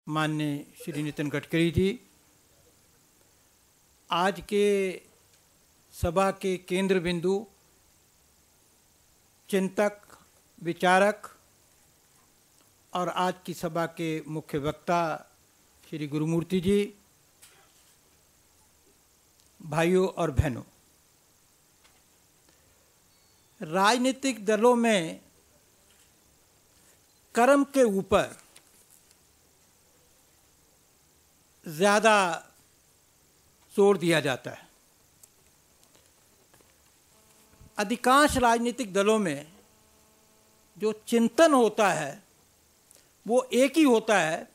माननीय श्री नितिन गडकरी जी, आज के सभा के केंद्र बिंदु, चिंतक, विचारक और आज की सभा के मुख्य वक्ता श्री गुरुमूर्ति जी, भाइयों और बहनों, राजनीतिक दलों में कर्म के ऊपर ज़्यादा जोर दिया जाता है। अधिकांश राजनीतिक दलों में जो चिंतन होता है वो एक ही होता है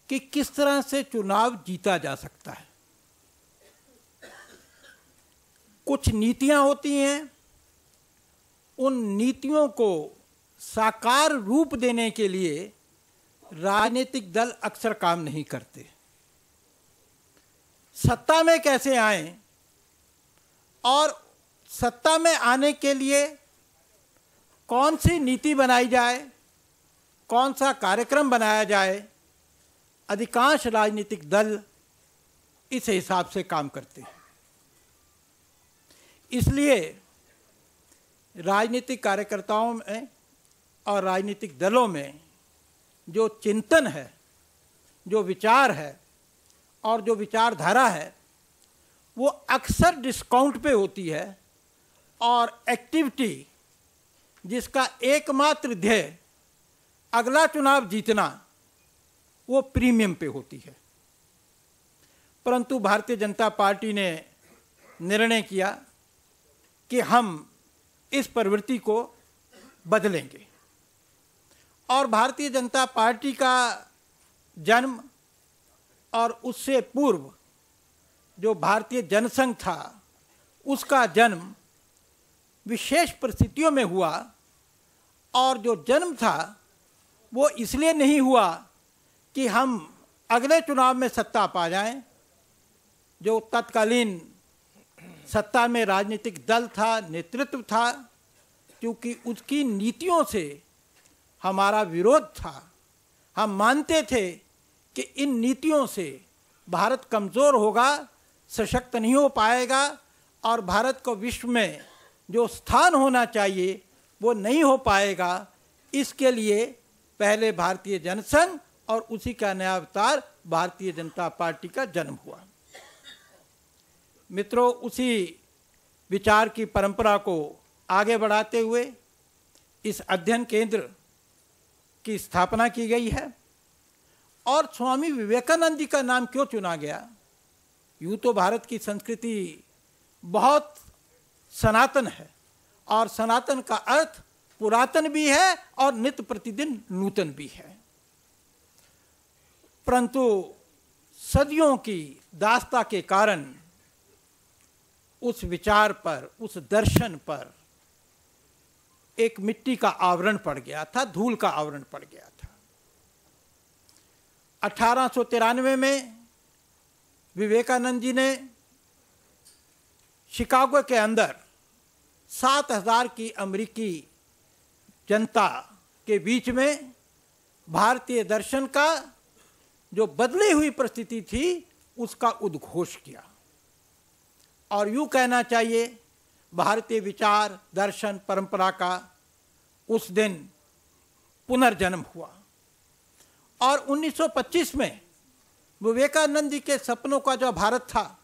कि किस तरह से चुनाव जीता जा सकता है। कुछ नीतियां होती हैं, उन नीतियों को साकार रूप देने के लिए राजनीतिक दल अक्सर काम नहीं करते। सत्ता में कैसे आएं और सत्ता में आने के लिए कौन सी नीति बनाई जाए, कौन सा कार्यक्रम बनाया जाए, अधिकांश राजनीतिक दल इस हिसाब से काम करते हैं। इसलिए राजनीतिक कार्यकर्ताओं में और राजनीतिक दलों में जो चिंतन है, जो विचार है और जो विचारधारा है, वो अक्सर डिस्काउंट पे होती है और एक्टिविटी जिसका एकमात्र ध्येय अगला चुनाव जीतना, वो प्रीमियम पे होती है। परंतु भारतीय जनता पार्टी ने निर्णय किया कि हम इस प्रवृत्ति को बदलेंगे और भारतीय जनता पार्टी का जन्म और उससे पूर्व जो भारतीय जनसंघ था, उसका जन्म विशेष परिस्थितियों में हुआ और जो जन्म था वो इसलिए नहीं हुआ कि हम अगले चुनाव में सत्ता पा जाएं। जो तत्कालीन सत्ता में राजनीतिक दल था, नेतृत्व था, क्योंकि उसकी नीतियों से हमारा विरोध था। हम मानते थे कि इन नीतियों से भारत कमज़ोर होगा, सशक्त नहीं हो पाएगा और भारत को विश्व में जो स्थान होना चाहिए वो नहीं हो पाएगा। इसके लिए पहले भारतीय जनसंघ और उसी का नया अवतार भारतीय जनता पार्टी का जन्म हुआ। मित्रों, उसी विचार की परंपरा को आगे बढ़ाते हुए इस अध्ययन केंद्र की स्थापना की गई है। और स्वामी विवेकानंद जी का नाम क्यों चुना गया? यूँ तो भारत की संस्कृति बहुत सनातन है और सनातन का अर्थ पुरातन भी है और नित्य प्रतिदिन नूतन भी है। परंतु सदियों की दास्ता के कारण उस विचार पर, उस दर्शन पर एक मिट्टी का आवरण पड़ गया था, धूल का आवरण पड़ गया था। 1893 में विवेकानंद जी ने शिकागो के अंदर 7,000 की अमेरिकी जनता के बीच में भारतीय दर्शन का जो बदली हुई परिस्थिति थी उसका उद्घोष किया। और यूँ कहना चाहिए भारतीय विचार, दर्शन, परंपरा का उस दिन पुनर्जन्म हुआ। और 1925 में विवेकानंद जी के सपनों का जो भारत था,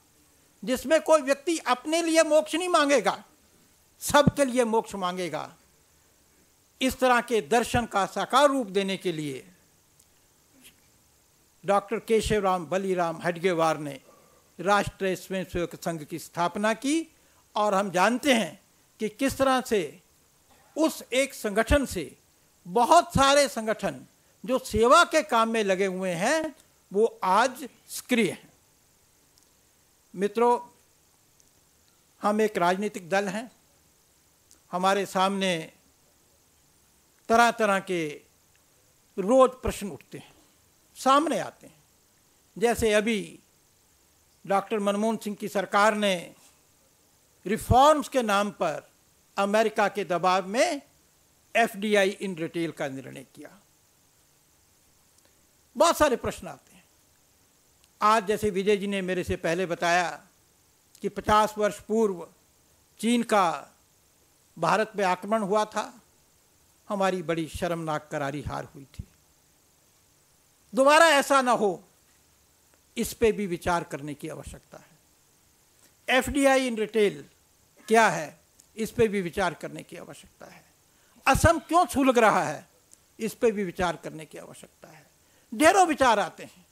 जिसमें कोई व्यक्ति अपने लिए मोक्ष नहीं मांगेगा, सबके लिए मोक्ष मांगेगा, इस तरह के दर्शन का साकार रूप देने के लिए डॉक्टर केशवराम बलीराम हेडगेवार ने राष्ट्रीय स्वयंसेवक संघ की स्थापना की। और हम जानते हैं कि किस तरह से उस एक संगठन से बहुत सारे संगठन जो सेवा के काम में लगे हुए हैं वो आज सक्रिय हैं। मित्रों, हम एक राजनीतिक दल हैं। हमारे सामने तरह तरह के रोज प्रश्न उठते हैं, सामने आते हैं। जैसे अभी डॉक्टर मनमोहन सिंह की सरकार ने रिफॉर्म्स के नाम पर अमेरिका के दबाव में FDI इन रिटेल का निर्णय किया। बहुत सारे प्रश्न आते हैं। आज जैसे विजय जी ने मेरे से पहले बताया कि 50 वर्ष पूर्व चीन का भारत पे आक्रमण हुआ था, हमारी बड़ी शर्मनाक करारी हार हुई थी। दोबारा ऐसा ना हो, इस पे भी विचार करने की आवश्यकता है। एफडीआई इन रिटेल क्या है, इस पे भी विचार करने की आवश्यकता है। असम क्यों सुलग रहा है, इस पे भी विचार करने की आवश्यकता है। ढेरों विचार आते हैं,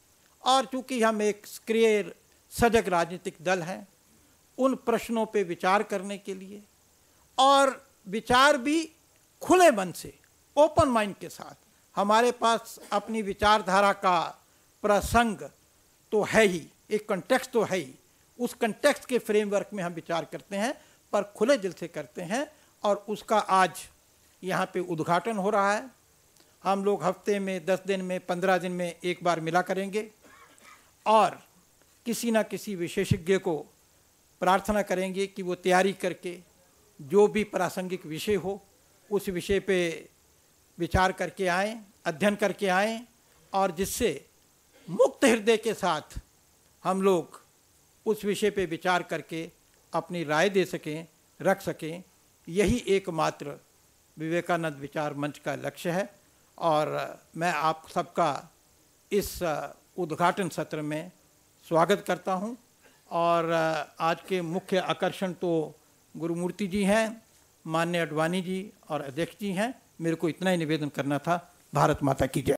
और चूंकि हम एक सक्रिय सजग राजनीतिक दल हैं, उन प्रश्नों पे विचार करने के लिए, और विचार भी खुले मन से, ओपन माइंड के साथ, हमारे पास अपनी विचारधारा का प्रसंग तो है ही, एक कंटेक्स्ट तो है ही, उस कंटेक्स्ट के फ्रेमवर्क में हम विचार करते हैं, पर खुले दिल से करते हैं। और उसका आज यहाँ पे उद्घाटन हो रहा है। हम लोग हफ्ते में 10 दिन में 15 दिन में एक बार मिला करेंगे, और किसी न किसी विशेषज्ञ को प्रार्थना करेंगे कि वो तैयारी करके जो भी प्रासंगिक विषय हो उस विषय पे विचार करके आएँ, अध्ययन करके आएँ, और जिससे मुक्त हृदय के साथ हम लोग उस विषय पे विचार करके अपनी राय दे सकें, रख सकें। यही एकमात्र विवेकानंद विचार मंच का लक्ष्य है। और मैं आप सबका इस उद्घाटन सत्र में स्वागत करता हूं। और आज के मुख्य आकर्षण तो गुरुमूर्ति जी हैं, माननीय अडवाणी जी और अध्यक्ष जी हैं। मेरे को इतना ही निवेदन करना था। भारत माता की जय।